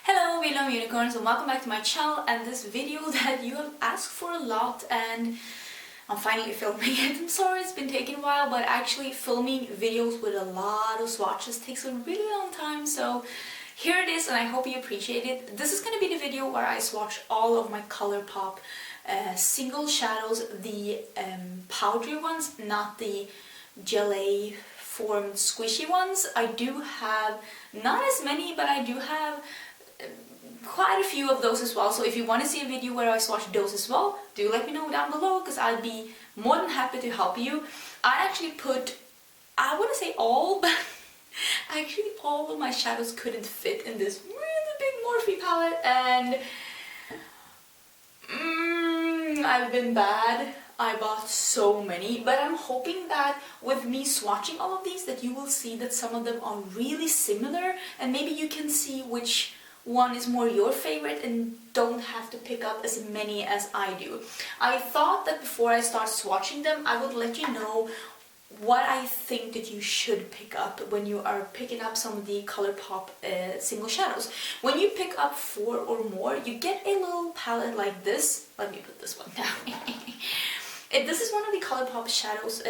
Hello beautyloving unicorns, and welcome back to my channel and this video that you have asked for a lot, and I'm finally filming it. I'm sorry it's been taking a while, but actually filming videos with a lot of swatches takes a really long time, so here it is and I hope you appreciate it. This is going to be the video where I swatch all of my Colourpop single shadows, the powdery ones, not the gelée formed squishy ones. I do have not as many, but I do have quite a few of those as well, so if you want to see a video where I swatch those as well, do let me know down below because I'd be more than happy to help you. I actually put, I wouldn't say all, but actually all of my shadows couldn't fit in this really big Morphe palette, and I've been bad. I bought so many, but I'm hoping that with me swatching all of these that you will see that some of them are really similar, and maybe you can see which one is more your favorite and don't have to pick up as many as I do. I thought that before I start swatching them, I would let you know what I think that you should pick up when you are picking up some of the Colourpop single shadows. When you pick up 4 or more, you get a little palette like this. Let me put this one down. This is one of the Colourpop shadows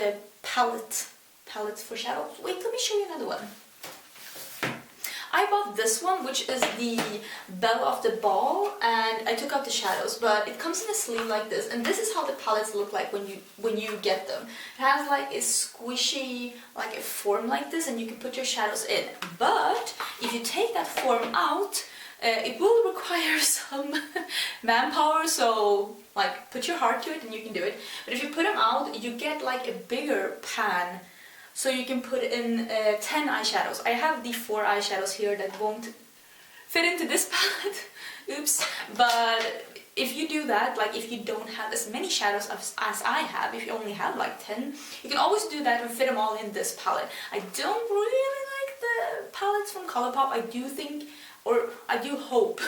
palettes for shadows. Wait, let me show you another one. I bought this one, which is the Belle of the Ball, and I took out the shadows, but it comes in a sleeve like this, and this is how the palettes look like when you get them. It has like a squishy, like a form like this, and you can put your shadows in. But if you take that form out, it will require some manpower, so like put your heart to it and you can do it. But if you put them out, you get like a bigger pan. So you can put in 10 eyeshadows. I have the 4 eyeshadows here that won't fit into this palette. Oops. But if you do that, like if you don't have as many shadows as I have, if you only have like 10, you can always do that and fit them all in this palette. I don't really like the palettes from Colourpop. I do think, or I do hope,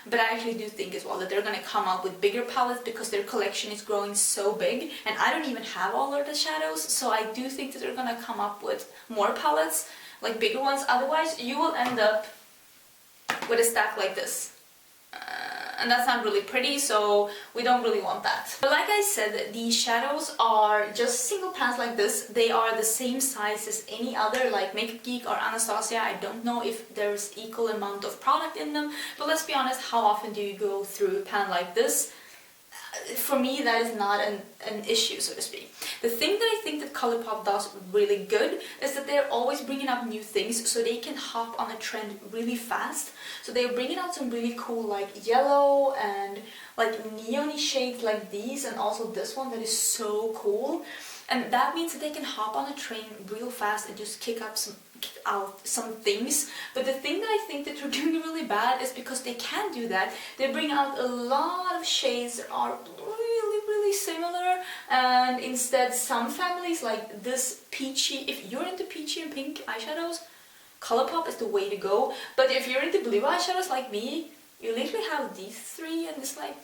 but I actually do think as well that they're gonna come out with bigger palettes because their collection is growing so big, and I don't even have all of the shadows, so I do think that they're gonna come up with more palettes, like bigger ones. Otherwise you will end up with a stack like this. And that's not really pretty, so we don't really want that. But like I said, these shadows are just single pans like this. They are the same size as any other, like Makeup Geek or Anastasia. I don't know if there's equal amount of product in them, but let's be honest, how often do you go through a pan like this? For me, that is not an issue, so to speak. The thing that I think that Colourpop does really good is that they're always bringing up new things, so they can hop on a trend really fast. So they're bringing out some really cool like yellow and like neon-y shades like these, and also this one that is so cool. And that means that they can hop on a train real fast and just kick out some things. But the thing that I think that they're doing really bad is because they can do that, they bring out a lot of shades that are really similar, and instead some families like this peachy, if you're into peachy and pink eyeshadows, Colourpop is the way to go. But if you're into blue eyeshadows like me, you literally have these 3 and it's like,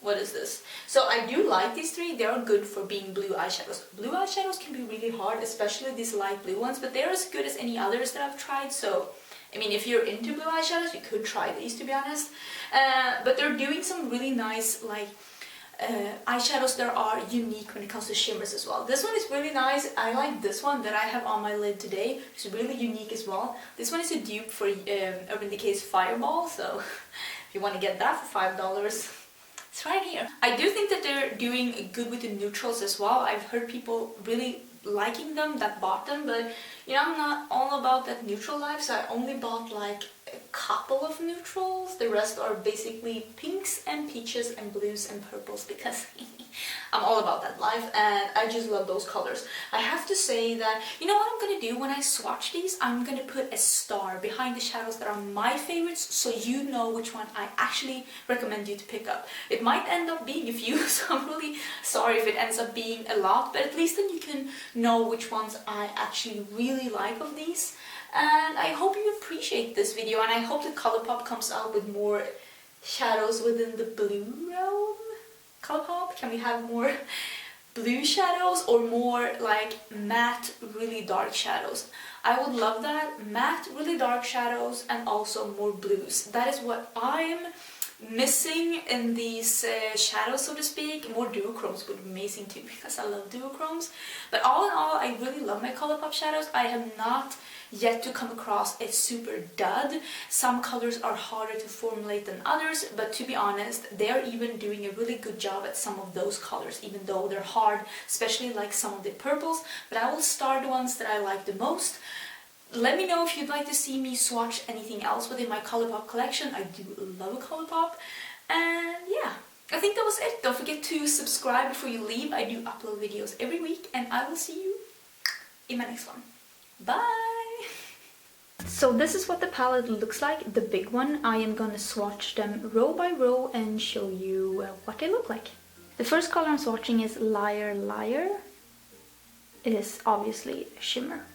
what is this? So I do like these 3. They are good for being blue eyeshadows. Blue eyeshadows can be really hard, especially these light blue ones, but they're as good as any others that I've tried. So, I mean, if you're into blue eyeshadows, you could try these, to be honest. But they're doing some really nice, like, eyeshadows that are unique when it comes to shimmers as well. This one is really nice. I like this one that I have on my lid today. It's really unique as well. This one is a dupe for Urban Decay's Fireball, so if you want to get that for $5, it's right here. I do think that they're doing good with the neutrals as well. I've heard people really liking them that bought them, but you know, I'm not all about that neutral life, so I only bought like a couple of neutrals. The rest are basically pinks and peaches and blues and purples because I'm all about that life and I just love those colors. I have to say that, you know what I'm gonna do when I swatch these? I'm gonna put a star behind the shadows that are my favorites, so you know which one I actually recommend you to pick up. It might end up being a few, so I'm really sorry if it ends up being a lot, but at least then you can know which ones I actually really like of these. And I hope you appreciate this video, and I hope that Colourpop comes out with more shadows within the blue realm. Colourpop, can we have more blue shadows or more like matte, really dark shadows. I would love that. Matte, really dark shadows and also more blues. That is what I'm missing in these shadows, so to speak. More duochromes would be amazing too, because I love duochromes. But all in all, I really love my Colourpop shadows. I have not yet to come across a super dud. Some colors are harder to formulate than others, but to be honest, they're even doing a really good job at some of those colors, even though they're hard, especially like some of the purples. But I will start the ones that I like the most. Let me know if you'd like to see me swatch anything else within my Colourpop collection. I do love a Colourpop. And yeah, I think that was it. Don't forget to subscribe before you leave. I do upload videos every week, and I will see you in my next one. Bye! So this is what the palette looks like, the big one. I am gonna swatch them row by row and show you what they look like. The first color I'm swatching is Liar Liar. It is obviously a shimmer.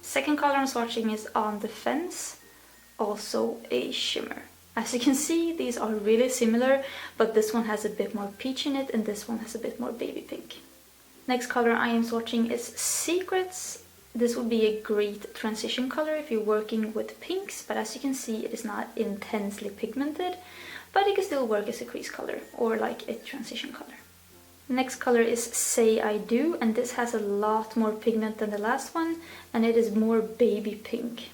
Second color I'm swatching is On the Fence, also a shimmer. As you can see, these are really similar, but this one has a bit more peach in it and this one has a bit more baby pink. Next color I am swatching is Secrets. This would be a great transition color if you're working with pinks, but as you can see, it is not intensely pigmented, but it can still work as a crease color or like a transition color. Next color is Say I Do, and this has a lot more pigment than the last one, and it is more baby pink.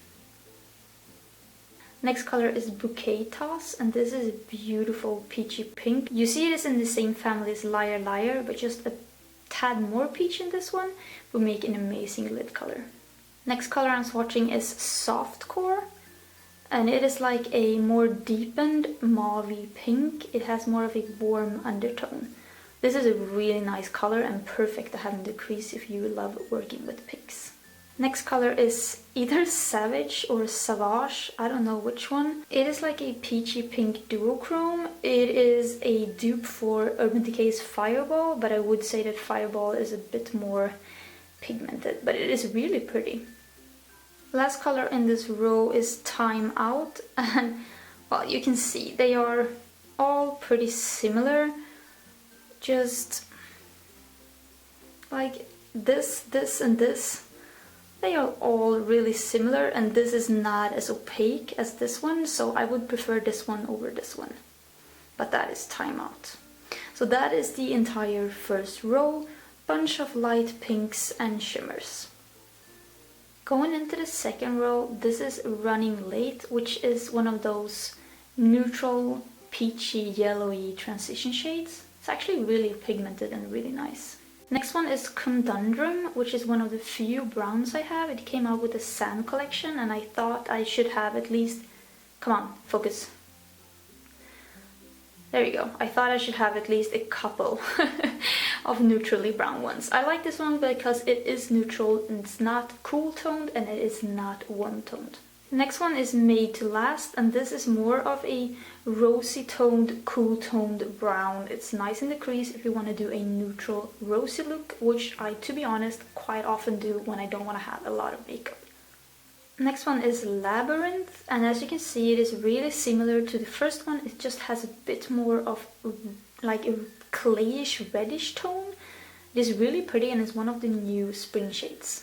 Next color is Bouquet Toss, and this is a beautiful peachy pink. You see it is in the same family as Liar Liar, but just a tad more peach in this one will make an amazing lid color. Next color I'm swatching is Softcore, and it is like a more deepened mauvey pink. It has more of a warm undertone. This is a really nice color and perfect to have in the crease if you love working with pinks. Next color is either Savage or Savage, I don't know which one. It is like a peachy pink duochrome. It is a dupe for Urban Decay's Fireball, but I would say that Fireball is a bit more pigmented, but it is really pretty. Last color in this row is Time Out, and well, you can see they are all pretty similar. Just like this, and this. They are all really similar, and this is not as opaque as this one, so I would prefer this one over this one. But that is Time Out. So that is the entire first row, bunch of light pinks and shimmers. Going into the second row, this is Running Late, which is one of those neutral, peachy, yellowy transition shades. It's actually really pigmented and really nice. Next one is Conundrum, which is one of the few browns I have. It came out with the Sand collection, and I thought I should have at least... Come on, focus. There you go. I thought I should have at least a couple of neutrally brown ones. I like this one because it is neutral, and it's not cool toned, and it is not warm toned. Next one is Made to Last, and this is more of a rosy toned, cool toned brown. It's nice in the crease if you want to do a neutral rosy look, which I, to be honest, quite often do when I don't want to have a lot of makeup. Next one is Labyrinth, and as you can see, it is really similar to the first one. It just has a bit more of like a clayish reddish tone. It is really pretty, and it's one of the new spring shades.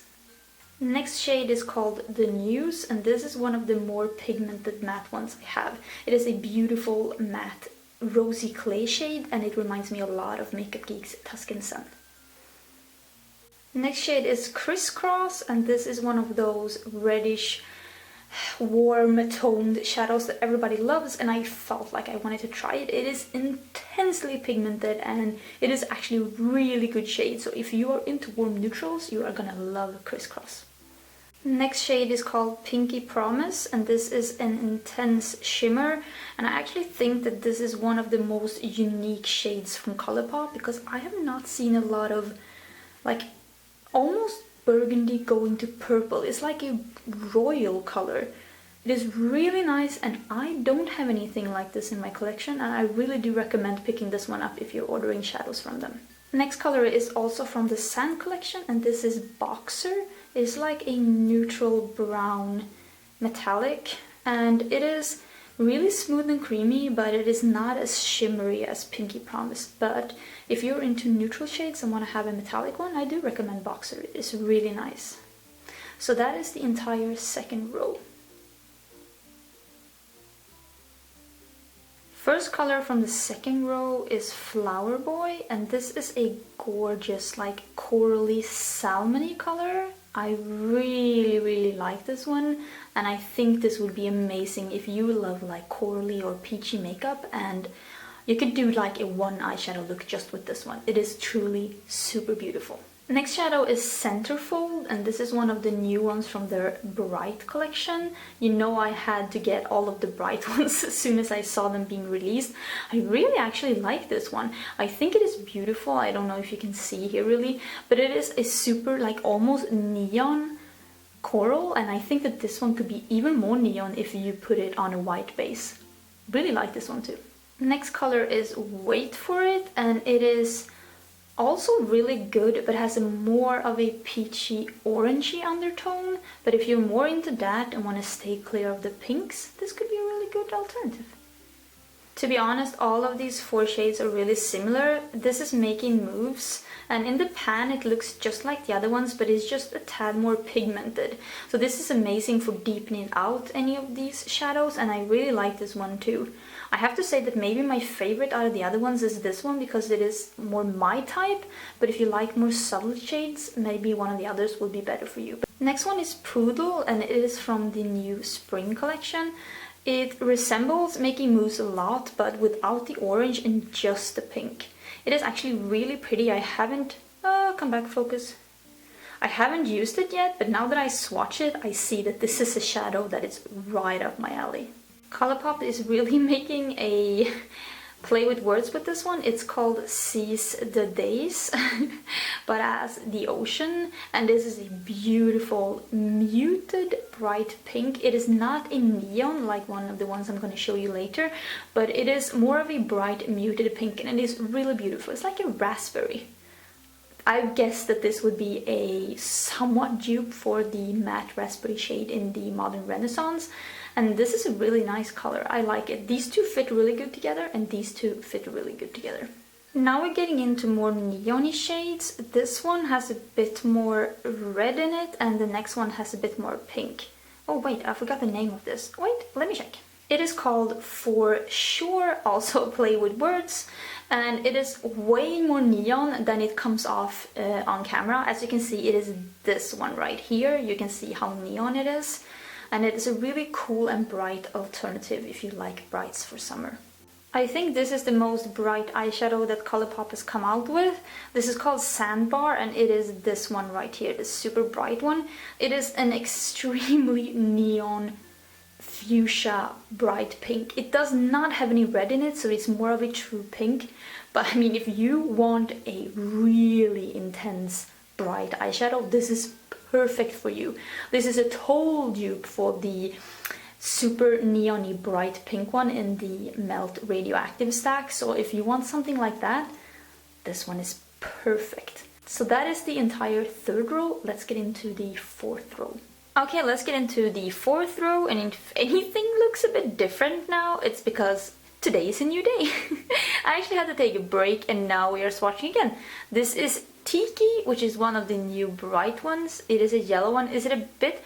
Next shade is called The News, and this is one of the more pigmented matte ones I have. It is a beautiful matte rosy clay shade, and it reminds me a lot of Makeup Geek's Tuscan Sun. Next shade is Crisscross, and this is one of those reddish, warm toned shadows that everybody loves, and I felt like I wanted to try it. It is intensely pigmented, and it is actually a really good shade, so if you are into warm neutrals, you are gonna love Crisscross. Next shade is called Pinky Promise, and this is an intense shimmer, and I actually think that this is one of the most unique shades from Colourpop, because I have not seen a lot of like almost burgundy going to purple. It's like a royal color. It is really nice, and I don't have anything like this in my collection, and I really do recommend picking this one up if you're ordering shadows from them. Next color is also from the Sand collection, and this is Boxer. It's like a neutral brown metallic, and it is really smooth and creamy, but it is not as shimmery as Pinky Promise. But if you're into neutral shades and want to have a metallic one, I do recommend Boxer. It is really nice. So that is the entire second row. First color from the second row is Flower Boy, and this is a gorgeous, like corally salmony color. I really like this one, and I think this would be amazing if you love like corally or peachy makeup, and you could do like a one eyeshadow look just with this one. It is truly super beautiful. Next shadow is Centerfold, and this is one of the new ones from their Bright collection. You know, I had to get all of the Bright ones as soon as I saw them being released. I really actually like this one. I think it is beautiful. I don't know if you can see here really, but it is a super like almost neon coral, and I think that this one could be even more neon if you put it on a white base. Really like this one too. Next color is Wait For It, and it is also really good, but has a more of a peachy orangey undertone. But if you're more into that and want to stay clear of the pinks, this could be a really good alternative. To be honest, all of these four shades are really similar. This is Making Moves, and in the pan it looks just like the other ones, but it's just a tad more pigmented. So this is amazing for deepening out any of these shadows, and I really like this one too. I have to say that maybe my favorite out of the other ones is this one because it is more my type, but if you like more subtle shades, maybe one of the others will be better for you. Next one is Poodle, and it is from the new spring collection. It resembles Making Moves a lot, but without the orange and just the pink. It is actually really pretty. I haven't... come back, focus. I haven't used it yet, but now that I swatch it, I see that this is a shadow that is right up my alley. Colourpop is really making a play with words with this one. It's called Seize the Days, but as the ocean, and this is a beautiful muted bright pink. It is not a neon like one of the ones I'm going to show you later, but it is more of a bright muted pink, and it is really beautiful. It's like a raspberry. I guess that this would be a somewhat dupe for the matte raspberry shade in the Modern Renaissance. And this is a really nice color. I like it. These two fit really good together, and these two fit really good together. Now we're getting into more neon-y shades. This one has a bit more red in it, and the next one has a bit more pink. Oh wait, I forgot the name of this. Wait, let me check. It is called For Sure, also play with words, and it is way more neon than it comes off on camera. As you can see, it is this one right here. You can see how neon it is. And it is a really cool and bright alternative if you like brights for summer. I think this is the most bright eyeshadow that Colourpop has come out with. This is called Sandbar, and it is this one right here, this super bright one. It is an extremely neon fuchsia bright pink. It does not have any red in it, so it's more of a true pink. But I mean, if you want a really intense bright eyeshadow, this is perfect for you. This is a total dupe for the super neon-y bright pink one in the Melt Radioactive stack. So if you want something like that, this one is perfect. So that is the entire third row. Let's get into the fourth row. Okay, let's get into the fourth row, and if anything looks a bit different now, it's because today is a new day. I actually had to take a break, and now we are swatching again. This is Tiki, which is one of the new bright ones. It is a yellow one. Is it a bit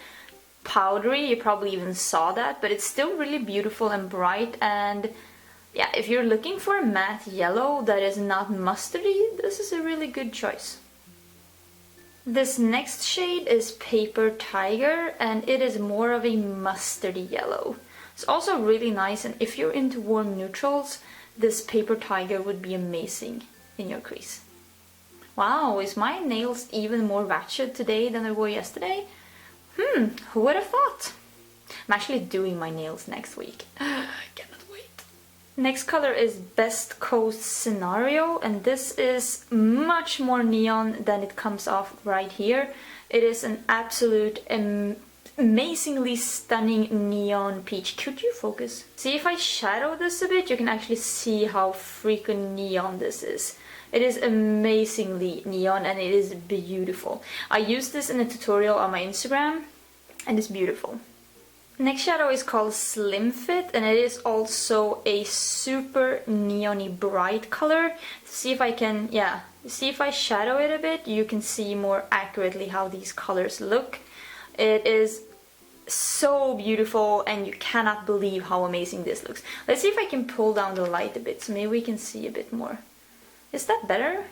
powdery? You probably even saw that, but it's still really beautiful and bright. And yeah, if you're looking for a matte yellow that is not mustardy, this is a really good choice. This next shade is Paper Tiger, and it is more of a mustardy yellow. It's also really nice, and if you're into warm neutrals, this Paper Tiger would be amazing in your crease. Wow, is my nails even more ratchet today than they were yesterday? Who would have thought? I'm actually doing my nails next week. I cannot wait. Next color is Best Coast Scenario, and this is much more neon than it comes off right here. It is an absolute amazingly stunning neon peach. Could you focus? See, if I shadow this a bit, you can actually see how freaking neon this is. It is amazingly neon, and it is beautiful. I used this in a tutorial on my Instagram, and it's beautiful. Next shadow is called Slim Fit, and it is also a super neon-y bright color. See if I can, see if I shadow it a bit, you can see more accurately how these colors look. It is so beautiful and you cannot believe how amazing this looks. Let's see if I can pull down the light a bit so maybe we can see a bit more. Is that better?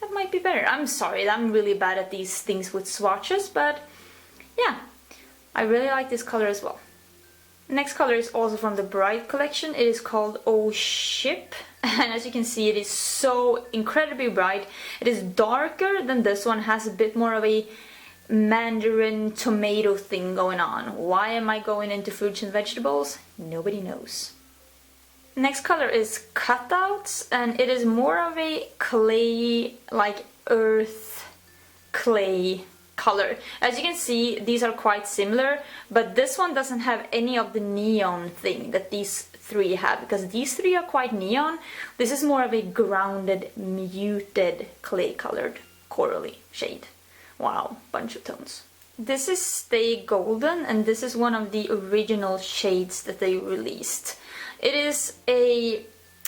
That might be better. I'm sorry, I'm really bad at these things with swatches, but yeah, I really like this color as well. Next color is also from the Bright collection. It is called Oh Ship, and as you can see, it is so incredibly bright. It is darker than this one, has a bit more of a mandarin tomato thing going on. Why am I going into fruits and vegetables? Nobody knows. Next color is Cutouts, and it is more of a clay, like earth clay color. As you can see, these are quite similar, but this one doesn't have any of the neon thing that these three have, because these three are quite neon. This is more of a grounded, muted clay colored corally shade. Wow, bunch of tones. This is Stay Golden, and this is one of the original shades that they released. It is a,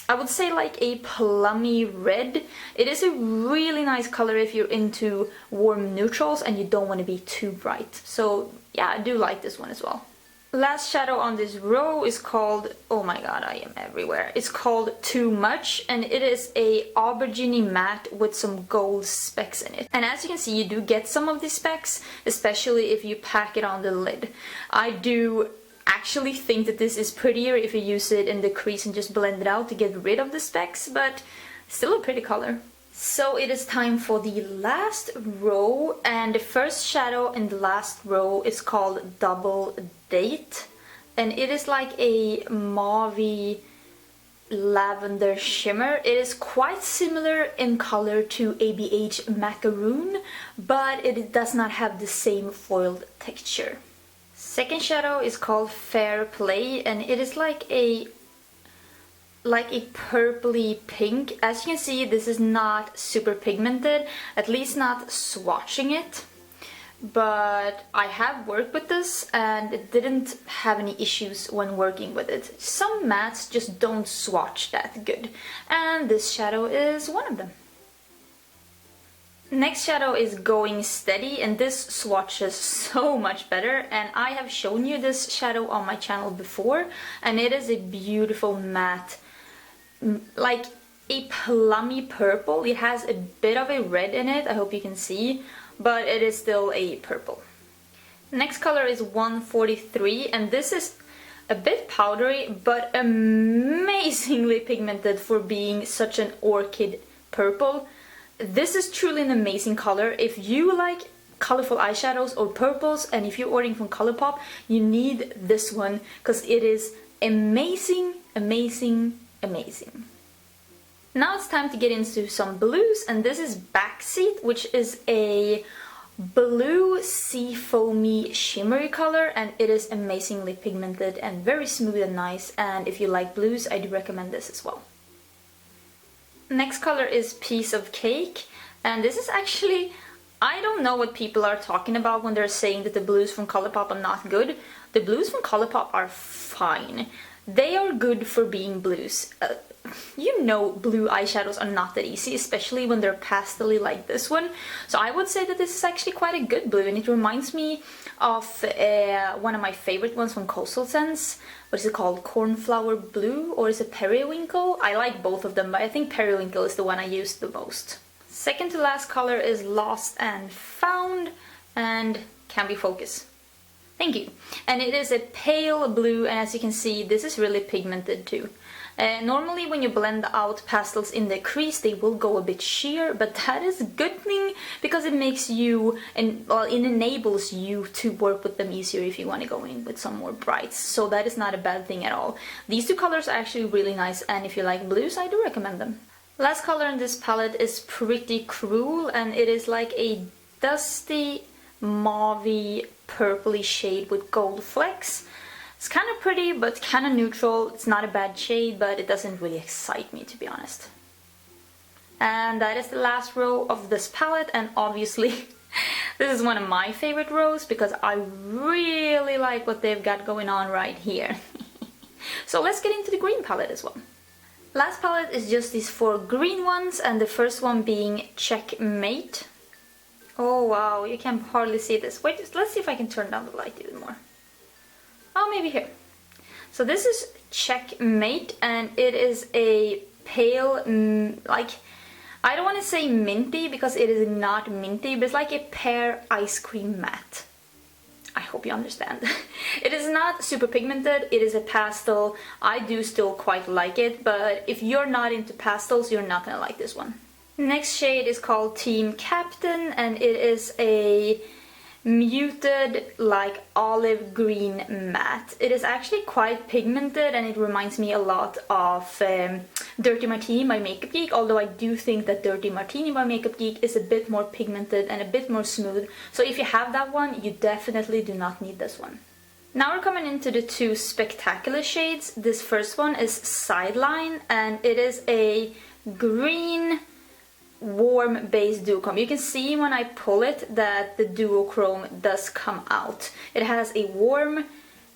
I would say like a plummy red. It is a really nice color if you're into warm neutrals and you don't want to be too bright. So yeah, I do like this one as well. Last shadow on this row is called, oh my god, I am everywhere. It's called Too Much, and it is a aubergine matte with some gold specks in it. And as you can see, you do get some of these specks, especially if you pack it on the lid. I do actually think that this is prettier if you use it in the crease and just blend it out to get rid of the specks, but still a pretty color. So it is time for the last row, and the first shadow in the last row is called Double Date, and it is like a mauvey lavender shimmer. It is quite similar in color to ABH Macaroon, but it does not have the same foiled texture. Second shadow is called Fair Play, and it is like a purpley pink. As you can see, this is not super pigmented, at least not swatching it, but I have worked with this and it didn't have any issues when working with it. Some mattes just don't swatch that good, and this shadow is one of them. Next shadow is Going Steady, and this swatches so much better, and I have shown you this shadow on my channel before, and it is a beautiful matte, like a plummy purple. It has a bit of a red in it, I hope you can see, but it is still a purple. Next color is 143, and this is a bit powdery but amazingly pigmented for being such an orchid purple. This is truly an amazing color. If you like colorful eyeshadows or purples, and if you're ordering from Colourpop, you need this one because it is amazing, amazing, amazing. Now it's time to get into some blues, and this is Backseat, which is a blue sea foamy shimmery color, and it is amazingly pigmented and very smooth and nice, and if you like blues, I do recommend this as well. Next color is Piece of Cake, and this is actually, I don't know what people are talking about when they're saying that the blues from Colourpop are not good. The blues from Colourpop are fine. They are good for being blues. You know, blue eyeshadows are not that easy, especially when they're pastel-y like this one. So I would say that this is actually quite a good blue, and it reminds me of one of my favorite ones from Coastal Scents. What is it called? Cornflower Blue, or is it Periwinkle? I like both of them, but I think Periwinkle is the one I use the most. Second to last color is Lost and Found, and can we focus? Thank you. And it is a pale blue, and as you can see, this is really pigmented too. Normally when you blend out pastels in the crease, they will go a bit sheer, but that is a good thing because it makes you, and well, it enables you to work with them easier if you want to go in with some more brights. So that is not a bad thing at all. These two colors are actually really nice, and if you like blues, I do recommend them. Last color in this palette is Pretty Cruel, and it is like a dusty, mauvey, purpley shade with gold flecks. It's kind of pretty, but kind of neutral. It's not a bad shade, but it doesn't really excite me, to be honest. And that is the last row of this palette, and obviously This is one of my favorite rows because I really like what they've got going on right here. So let's get into the green palette as well. Last palette is just these 4 green ones, and the first one being Checkmate. Oh wow, you can hardly see this. Wait, let's see if I can turn down the light even more. Oh, maybe here. So this is Checkmate, and it is a pale, like, I don't want to say minty because it is not minty, but it's like a pear ice cream matte. I hope you understand. It is not super pigmented, it is a pastel. I do still quite like it, but if you're not into pastels, you're not gonna like this one. Next shade is called Team Captain, and it is a muted, like, olive green matte. It is actually quite pigmented, and it reminds me a lot of Dirty Martini by Makeup Geek, although I do think that Dirty Martini by Makeup Geek is a bit more pigmented and a bit more smooth. So if you have that one, you definitely do not need this one. Now we're coming into the 2 spectacular shades. This first one is Sideline, and it is a green warm base duochrome. You can see when I pull it that the duochrome does come out. It has a warm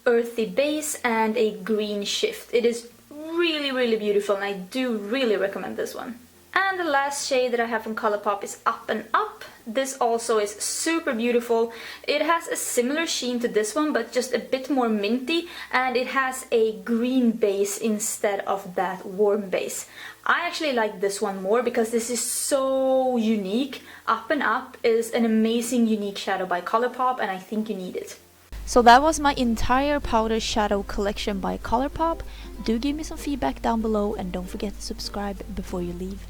earthy base and a green shift. It is really beautiful, and I do really recommend this one. And the last shade that I have from Colourpop is Up and Up. This also is super beautiful. It has a similar sheen to this one, but just a bit more minty, and it has a green base instead of that warm base. I actually like this one more because this is so unique. Up and Up is an amazing unique shadow by Colourpop, and I think you need it. So that was my entire powder shadow collection by Colourpop. Do give me some feedback down below, and don't forget to subscribe before you leave.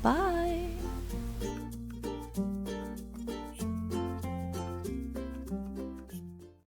Bye!